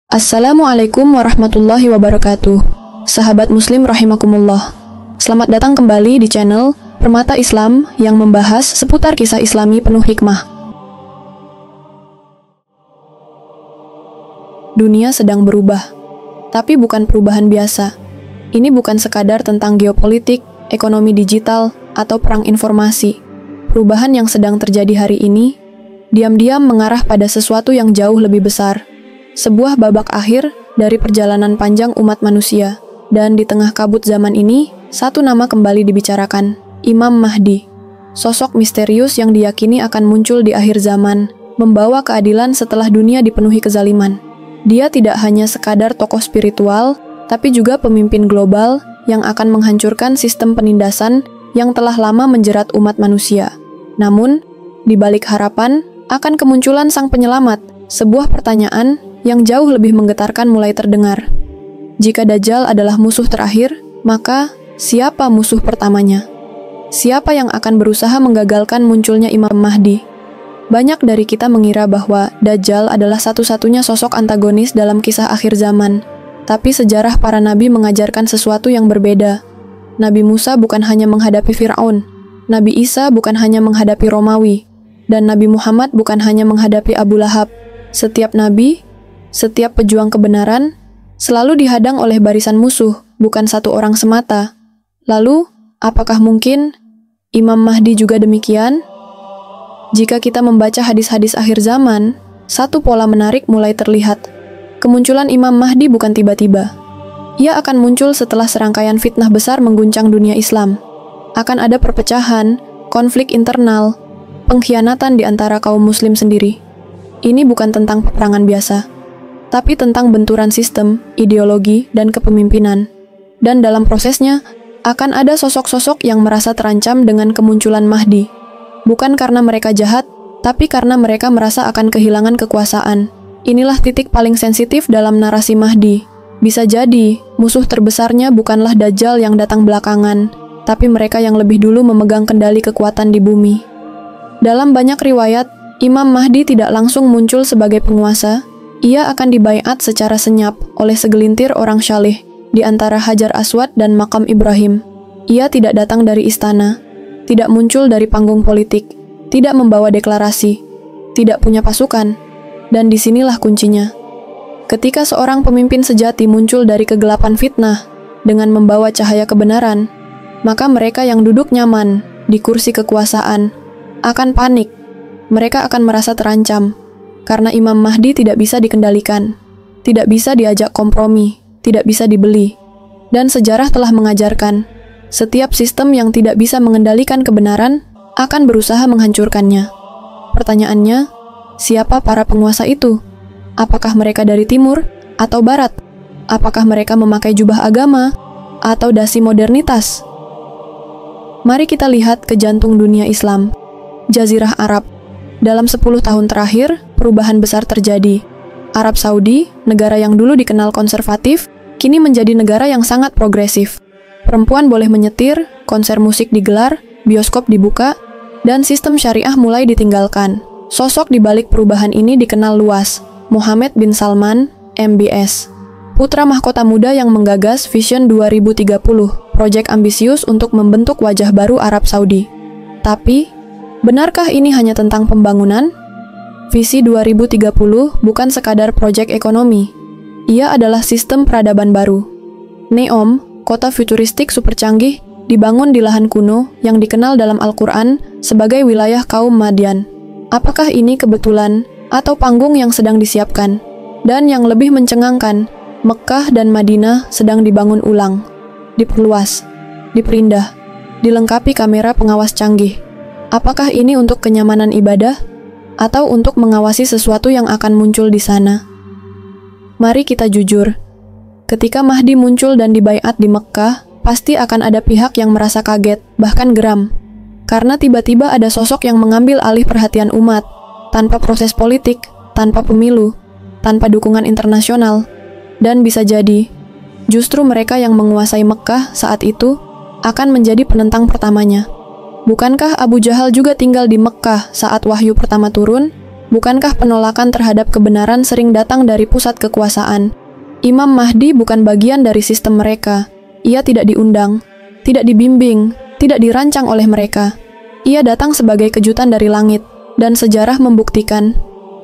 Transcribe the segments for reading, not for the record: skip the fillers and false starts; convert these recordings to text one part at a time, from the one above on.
Assalamualaikum warahmatullahi wabarakatuh. Sahabat muslim rahimakumullah. Selamat datang kembali di channel Permata Islam yang membahas seputar kisah islami penuh hikmah. Dunia sedang berubah, tapi bukan perubahan biasa. Ini bukan sekadar tentang geopolitik, ekonomi digital, atau perang informasi. Perubahan yang sedang terjadi hari ini, diam-diam mengarah pada sesuatu yang jauh lebih besar. Sebuah babak akhir dari perjalanan panjang umat manusia. Dan di tengah kabut zaman ini, satu nama kembali dibicarakan, Imam Mahdi. Sosok misterius yang diyakini akan muncul di akhir zaman, membawa keadilan setelah dunia dipenuhi kezaliman. Dia tidak hanya sekadar tokoh spiritual, tapi juga pemimpin global yang akan menghancurkan sistem penindasan yang telah lama menjerat umat manusia. Namun, di balik harapan akan kemunculan sang penyelamat, sebuah pertanyaan yang jauh lebih menggetarkan mulai terdengar. Jika Dajjal adalah musuh terakhir, maka siapa musuh pertamanya? Siapa yang akan berusaha menggagalkan munculnya Imam Mahdi? Banyak dari kita mengira bahwa Dajjal adalah satu-satunya sosok antagonis dalam kisah akhir zaman. Tapi sejarah para nabi mengajarkan sesuatu yang berbeda. Nabi Musa bukan hanya menghadapi Fir'aun, Nabi Isa bukan hanya menghadapi Romawi, dan Nabi Muhammad bukan hanya menghadapi Abu Lahab. Setiap nabi, setiap pejuang kebenaran selalu dihadang oleh barisan musuh, bukan satu orang semata. Lalu, apakah mungkin Imam Mahdi juga demikian? Jika kita membaca hadis-hadis akhir zaman, satu pola menarik mulai terlihat. Kemunculan Imam Mahdi bukan tiba-tiba. Ia akan muncul setelah serangkaian fitnah besar mengguncang dunia Islam. Akan ada perpecahan, konflik internal, pengkhianatan di antara kaum muslim sendiri. Ini bukan tentang peperangan biasa, tapi tentang benturan sistem, ideologi, dan kepemimpinan. Dan dalam prosesnya, akan ada sosok-sosok yang merasa terancam dengan kemunculan Mahdi. Bukan karena mereka jahat, tapi karena mereka merasa akan kehilangan kekuasaan. Inilah titik paling sensitif dalam narasi Mahdi. Bisa jadi, musuh terbesarnya bukanlah Dajjal yang datang belakangan, tapi mereka yang lebih dulu memegang kendali kekuatan di bumi. Dalam banyak riwayat, Imam Mahdi tidak langsung muncul sebagai penguasa. Ia akan dibaiat secara senyap oleh segelintir orang syalih di antara Hajar Aswad dan makam Ibrahim. Ia tidak datang dari istana, tidak muncul dari panggung politik, tidak membawa deklarasi, tidak punya pasukan, dan disinilah kuncinya. Ketika seorang pemimpin sejati muncul dari kegelapan fitnah dengan membawa cahaya kebenaran, maka mereka yang duduk nyaman di kursi kekuasaan akan panik. Mereka akan merasa terancam, karena Imam Mahdi tidak bisa dikendalikan, tidak bisa diajak kompromi, tidak bisa dibeli. Dan sejarah telah mengajarkan, setiap sistem yang tidak bisa mengendalikan kebenaran akan berusaha menghancurkannya. Pertanyaannya, siapa para penguasa itu? Apakah mereka dari timur atau barat? Apakah mereka memakai jubah agama atau dasi modernitas? Mari kita lihat ke jantung dunia Islam, Jazirah Arab. Dalam 10 tahun terakhir, perubahan besar terjadi. Arab Saudi, negara yang dulu dikenal konservatif, kini menjadi negara yang sangat progresif. Perempuan boleh menyetir, konser musik digelar, bioskop dibuka, dan sistem syariah mulai ditinggalkan. Sosok di balik perubahan ini dikenal luas, Mohammed bin Salman, MBS. Putra mahkota muda yang menggagas Vision 2030, proyek ambisius untuk membentuk wajah baru Arab Saudi. Tapi, benarkah ini hanya tentang pembangunan? Visi 2030 bukan sekadar proyek ekonomi. Ia adalah sistem peradaban baru. Neom, kota futuristik super canggih, dibangun di lahan kuno yang dikenal dalam Al-Quran sebagai wilayah kaum Madian. Apakah ini kebetulan atau panggung yang sedang disiapkan? Dan yang lebih mencengangkan, Mekkah dan Madinah sedang dibangun ulang, diperluas, diperindah, dilengkapi kamera pengawas canggih. Apakah ini untuk kenyamanan ibadah, atau untuk mengawasi sesuatu yang akan muncul di sana? Mari kita jujur, ketika Mahdi muncul dan dibaiat di Mekkah, pasti akan ada pihak yang merasa kaget, bahkan geram. Karena tiba-tiba ada sosok yang mengambil alih perhatian umat, tanpa proses politik, tanpa pemilu, tanpa dukungan internasional. Dan bisa jadi, justru mereka yang menguasai Mekkah saat itu akan menjadi penentang pertamanya. Bukankah Abu Jahal juga tinggal di Mekkah saat wahyu pertama turun? Bukankah penolakan terhadap kebenaran sering datang dari pusat kekuasaan? Imam Mahdi bukan bagian dari sistem mereka. Ia tidak diundang, tidak dibimbing, tidak dirancang oleh mereka. Ia datang sebagai kejutan dari langit, dan sejarah membuktikan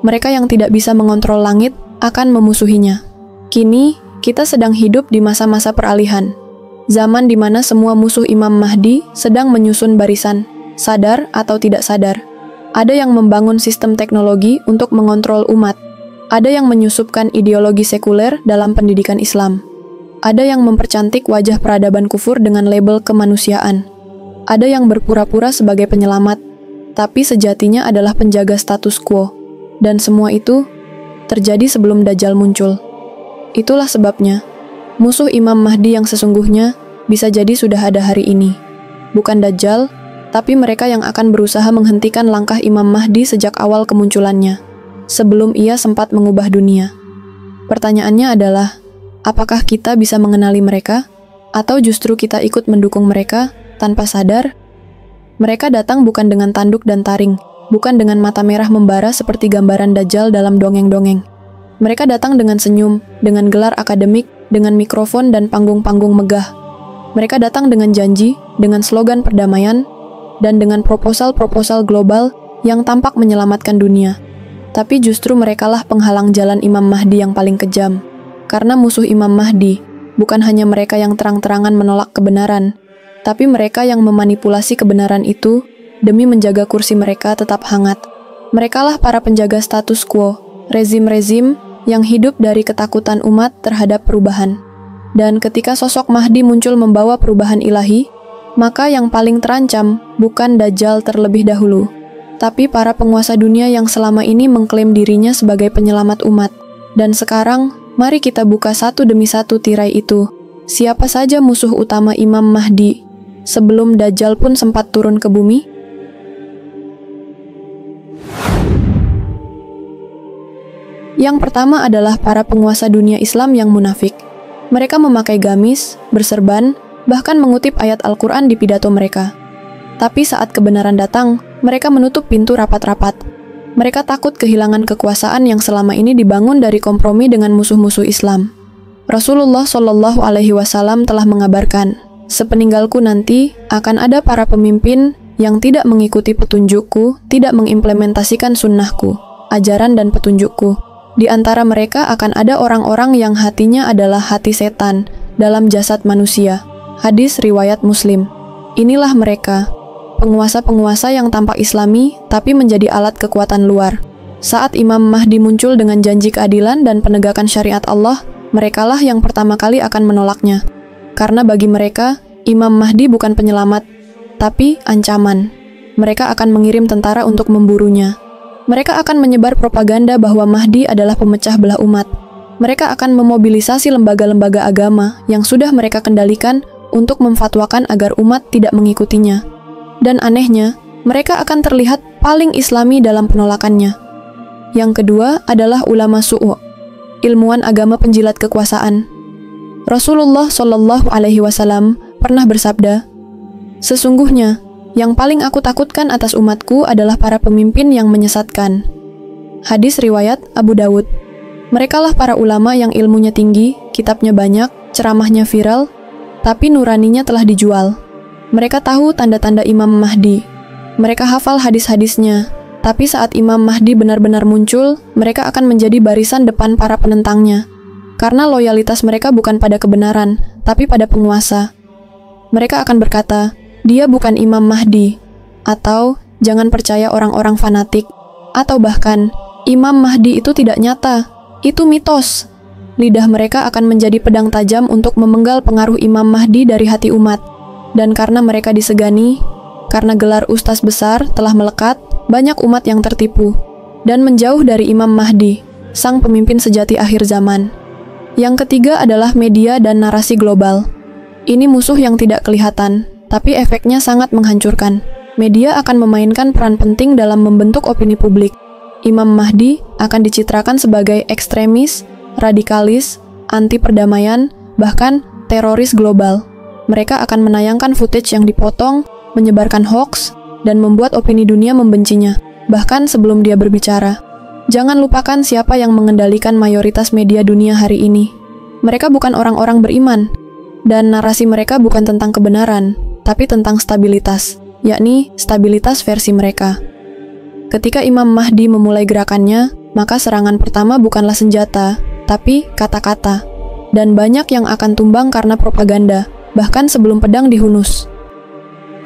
mereka yang tidak bisa mengontrol langit akan memusuhinya. Kini, kita sedang hidup di masa-masa peralihan. Zaman di mana semua musuh Imam Mahdi sedang menyusun barisan, sadar atau tidak sadar. Ada yang membangun sistem teknologi untuk mengontrol umat. Ada yang menyusupkan ideologi sekuler dalam pendidikan Islam. Ada yang mempercantik wajah peradaban kufur dengan label kemanusiaan. Ada yang berpura-pura sebagai penyelamat, tapi sejatinya adalah penjaga status quo. Dan semua itu terjadi sebelum Dajjal muncul. Itulah sebabnya, musuh Imam Mahdi yang sesungguhnya bisa jadi sudah ada hari ini. Bukan Dajjal, tapi mereka yang akan berusaha menghentikan langkah Imam Mahdi sejak awal kemunculannya, sebelum ia sempat mengubah dunia. Pertanyaannya adalah, apakah kita bisa mengenali mereka, atau justru kita ikut mendukung mereka tanpa sadar? Mereka datang bukan dengan tanduk dan taring, bukan dengan mata merah membara seperti gambaran Dajjal dalam dongeng-dongeng. Mereka datang dengan senyum, dengan gelar akademik, dengan mikrofon dan panggung-panggung megah. Mereka datang dengan janji, dengan slogan perdamaian, dan dengan proposal-proposal global yang tampak menyelamatkan dunia. Tapi justru merekalah penghalang jalan Imam Mahdi yang paling kejam. Karena musuh Imam Mahdi bukan hanya mereka yang terang-terangan menolak kebenaran, tapi mereka yang memanipulasi kebenaran itu demi menjaga kursi mereka tetap hangat. Merekalah para penjaga status quo, rezim-rezim yang hidup dari ketakutan umat terhadap perubahan. Dan ketika sosok Mahdi muncul membawa perubahan ilahi, maka yang paling terancam bukan Dajjal terlebih dahulu, tapi para penguasa dunia yang selama ini mengklaim dirinya sebagai penyelamat umat. Dan sekarang, mari kita buka satu demi satu tirai itu. Siapa saja musuh utama Imam Mahdi sebelum Dajjal pun sempat turun ke bumi? Yang pertama adalah para penguasa dunia Islam yang munafik. Mereka memakai gamis, berserban, bahkan mengutip ayat Al-Quran di pidato mereka. Tapi saat kebenaran datang, mereka menutup pintu rapat-rapat. Mereka takut kehilangan kekuasaan yang selama ini dibangun dari kompromi dengan musuh-musuh Islam. Rasulullah Shallallahu Alaihi Wasallam telah mengabarkan, sepeninggalku nanti akan ada para pemimpin yang tidak mengikuti petunjukku, tidak mengimplementasikan sunnahku, ajaran dan petunjukku. Di antara mereka akan ada orang-orang yang hatinya adalah hati setan dalam jasad manusia. Hadis riwayat Muslim. Inilah mereka, penguasa-penguasa yang tampak Islami tapi menjadi alat kekuatan luar. Saat Imam Mahdi muncul dengan janji keadilan dan penegakan syariat Allah, merekalah yang pertama kali akan menolaknya. Karena bagi mereka, Imam Mahdi bukan penyelamat, tapi ancaman. Mereka akan mengirim tentara untuk memburunya. Mereka akan menyebar propaganda bahwa Mahdi adalah pemecah belah umat. Mereka akan memobilisasi lembaga-lembaga agama yang sudah mereka kendalikan untuk memfatwakan agar umat tidak mengikutinya. Dan anehnya, mereka akan terlihat paling Islami dalam penolakannya. Yang kedua adalah ulama su'u, ilmuwan agama penjilat kekuasaan. Rasulullah Shallallahu Alaihi Wasallam pernah bersabda, "Sesungguhnya, yang paling aku takutkan atas umatku adalah para pemimpin yang menyesatkan." Hadis riwayat Abu Dawud. Merekalah para ulama yang ilmunya tinggi, kitabnya banyak, ceramahnya viral, tapi nuraninya telah dijual. Mereka tahu tanda-tanda Imam Mahdi. Mereka hafal hadis-hadisnya. Tapi saat Imam Mahdi benar-benar muncul, mereka akan menjadi barisan depan para penentangnya. Karena loyalitas mereka bukan pada kebenaran, tapi pada penguasa. Mereka akan berkata, dia bukan Imam Mahdi. Atau, jangan percaya orang-orang fanatik. Atau bahkan, Imam Mahdi itu tidak nyata. Itu mitos. Lidah mereka akan menjadi pedang tajam untuk memenggal pengaruh Imam Mahdi dari hati umat. Dan karena mereka disegani, karena gelar ustaz besar telah melekat, banyak umat yang tertipu dan menjauh dari Imam Mahdi, sang pemimpin sejati akhir zaman. Yang ketiga adalah media dan narasi global. Ini musuh yang tidak kelihatan, tapi efeknya sangat menghancurkan. Media akan memainkan peran penting dalam membentuk opini publik. Imam Mahdi akan dicitrakan sebagai ekstremis, radikalis, anti perdamaian, bahkan teroris global. Mereka akan menayangkan footage yang dipotong, menyebarkan hoax, dan membuat opini dunia membencinya, bahkan sebelum dia berbicara. Jangan lupakan siapa yang mengendalikan mayoritas media dunia hari ini. Mereka bukan orang-orang beriman, dan narasi mereka bukan tentang kebenaran, tapi tentang stabilitas, yakni stabilitas versi mereka. Ketika Imam Mahdi memulai gerakannya, maka serangan pertama bukanlah senjata, tapi kata-kata. Dan banyak yang akan tumbang karena propaganda, bahkan sebelum pedang dihunus.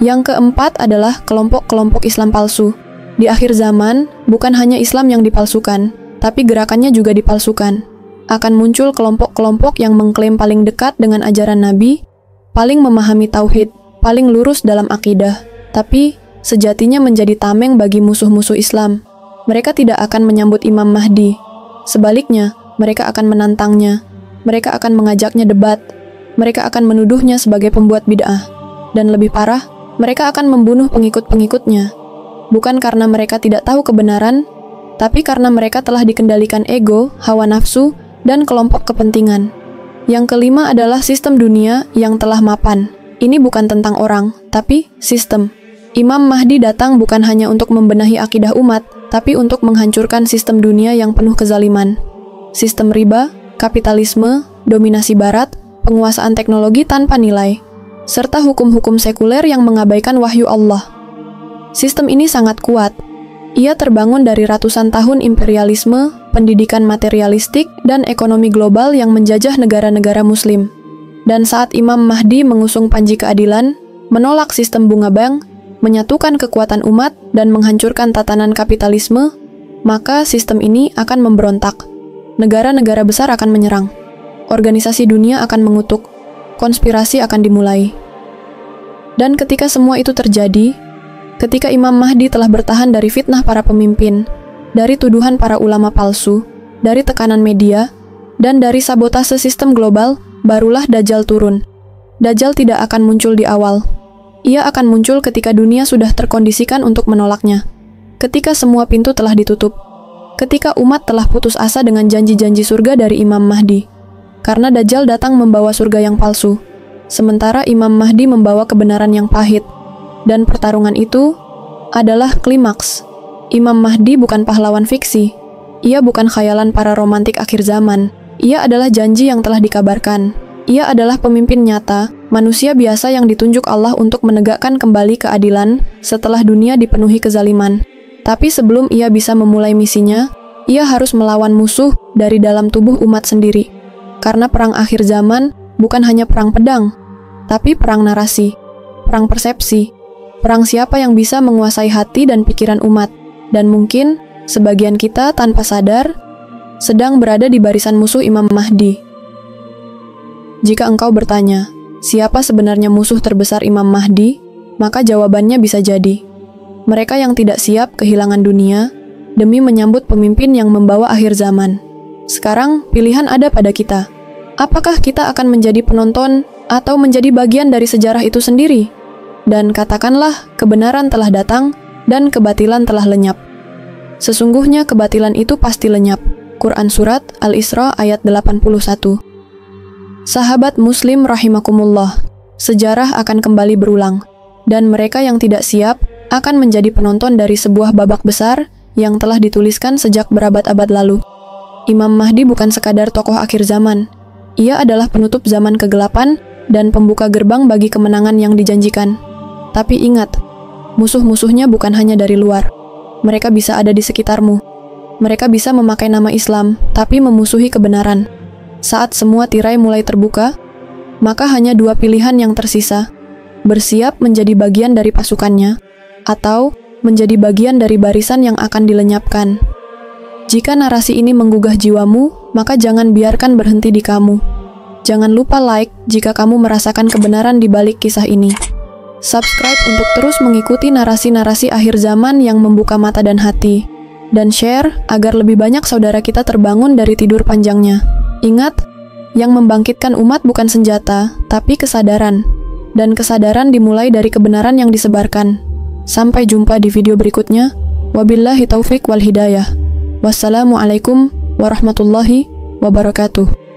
Yang keempat adalah kelompok-kelompok Islam palsu. Di akhir zaman, bukan hanya Islam yang dipalsukan, tapi gerakannya juga dipalsukan. Akan muncul kelompok-kelompok yang mengklaim paling dekat dengan ajaran Nabi, paling memahami tauhid, paling lurus dalam akidah, tapi sejatinya menjadi tameng bagi musuh-musuh Islam. Mereka tidak akan menyambut Imam Mahdi. Sebaliknya, mereka akan menantangnya. Mereka akan mengajaknya debat. Mereka akan menuduhnya sebagai pembuat bid'ah. Dan lebih parah, mereka akan membunuh pengikut-pengikutnya. Bukan karena mereka tidak tahu kebenaran, tapi karena mereka telah dikendalikan ego, hawa nafsu, dan kelompok kepentingan. Yang kelima adalah sistem dunia yang telah mapan. Ini bukan tentang orang, tapi sistem. Imam Mahdi datang bukan hanya untuk membenahi akidah umat, tapi untuk menghancurkan sistem dunia yang penuh kezaliman. Sistem riba, kapitalisme, dominasi barat, penguasaan teknologi tanpa nilai, serta hukum-hukum sekuler yang mengabaikan wahyu Allah. Sistem ini sangat kuat. Ia terbangun dari ratusan tahun imperialisme, pendidikan materialistik, dan ekonomi global yang menjajah negara-negara muslim. Dan saat Imam Mahdi mengusung panji keadilan, menolak sistem bunga bank, menyatukan kekuatan umat, dan menghancurkan tatanan kapitalisme, maka sistem ini akan memberontak. Negara-negara besar akan menyerang. Organisasi dunia akan mengutuk. Konspirasi akan dimulai. Dan ketika semua itu terjadi, ketika Imam Mahdi telah bertahan dari fitnah para pemimpin, dari tuduhan para ulama palsu, dari tekanan media, dan dari sabotase sistem global, barulah Dajjal turun. Dajjal tidak akan muncul di awal. Ia akan muncul ketika dunia sudah terkondisikan untuk menolaknya. Ketika semua pintu telah ditutup. Ketika umat telah putus asa dengan janji-janji surga dari Imam Mahdi. Karena Dajjal datang membawa surga yang palsu. Sementara Imam Mahdi membawa kebenaran yang pahit. Dan pertarungan itu adalah klimaks. Imam Mahdi bukan pahlawan fiksi. Ia bukan khayalan para romantik akhir zaman. Ia adalah janji yang telah dikabarkan. Ia adalah pemimpin nyata, manusia biasa yang ditunjuk Allah untuk menegakkan kembali keadilan setelah dunia dipenuhi kezaliman. Tapi sebelum ia bisa memulai misinya, ia harus melawan musuh dari dalam tubuh umat sendiri. Karena perang akhir zaman bukan hanya perang pedang, tapi perang narasi, perang persepsi, perang siapa yang bisa menguasai hati dan pikiran umat. Dan mungkin sebagian kita tanpa sadar sedang berada di barisan musuh Imam Mahdi. Jika engkau bertanya, siapa sebenarnya musuh terbesar Imam Mahdi? Maka jawabannya bisa jadi mereka yang tidak siap kehilangan dunia demi menyambut pemimpin yang membawa akhir zaman. Sekarang pilihan ada pada kita. Apakah kita akan menjadi penonton atau menjadi bagian dari sejarah itu sendiri? Dan katakanlah kebenaran telah datang dan kebatilan telah lenyap. Sesungguhnya kebatilan itu pasti lenyap. Quran Surat Al-Isra ayat 81. Sahabat Muslim rahimakumullah, sejarah akan kembali berulang, dan mereka yang tidak siap akan menjadi penonton dari sebuah babak besar yang telah dituliskan sejak berabad-abad lalu. Imam Mahdi bukan sekadar tokoh akhir zaman. Ia adalah penutup zaman kegelapan dan pembuka gerbang bagi kemenangan yang dijanjikan. Tapi ingat, musuh-musuhnya bukan hanya dari luar. Mereka bisa ada di sekitarmu. Mereka bisa memakai nama Islam, tapi memusuhi kebenaran. Saat semua tirai mulai terbuka, maka hanya dua pilihan yang tersisa. Bersiap menjadi bagian dari pasukannya, atau menjadi bagian dari barisan yang akan dilenyapkan. Jika narasi ini menggugah jiwamu, maka jangan biarkan berhenti di kamu. Jangan lupa like jika kamu merasakan kebenaran di balik kisah ini. Subscribe untuk terus mengikuti narasi-narasi akhir zaman yang membuka mata dan hati. Dan share agar lebih banyak saudara kita terbangun dari tidur panjangnya. Ingat, yang membangkitkan umat bukan senjata, tapi kesadaran. Dan kesadaran dimulai dari kebenaran yang disebarkan. Sampai jumpa di video berikutnya. Wabillahi taufik wal hidayah. Wassalamualaikum warahmatullahi wabarakatuh.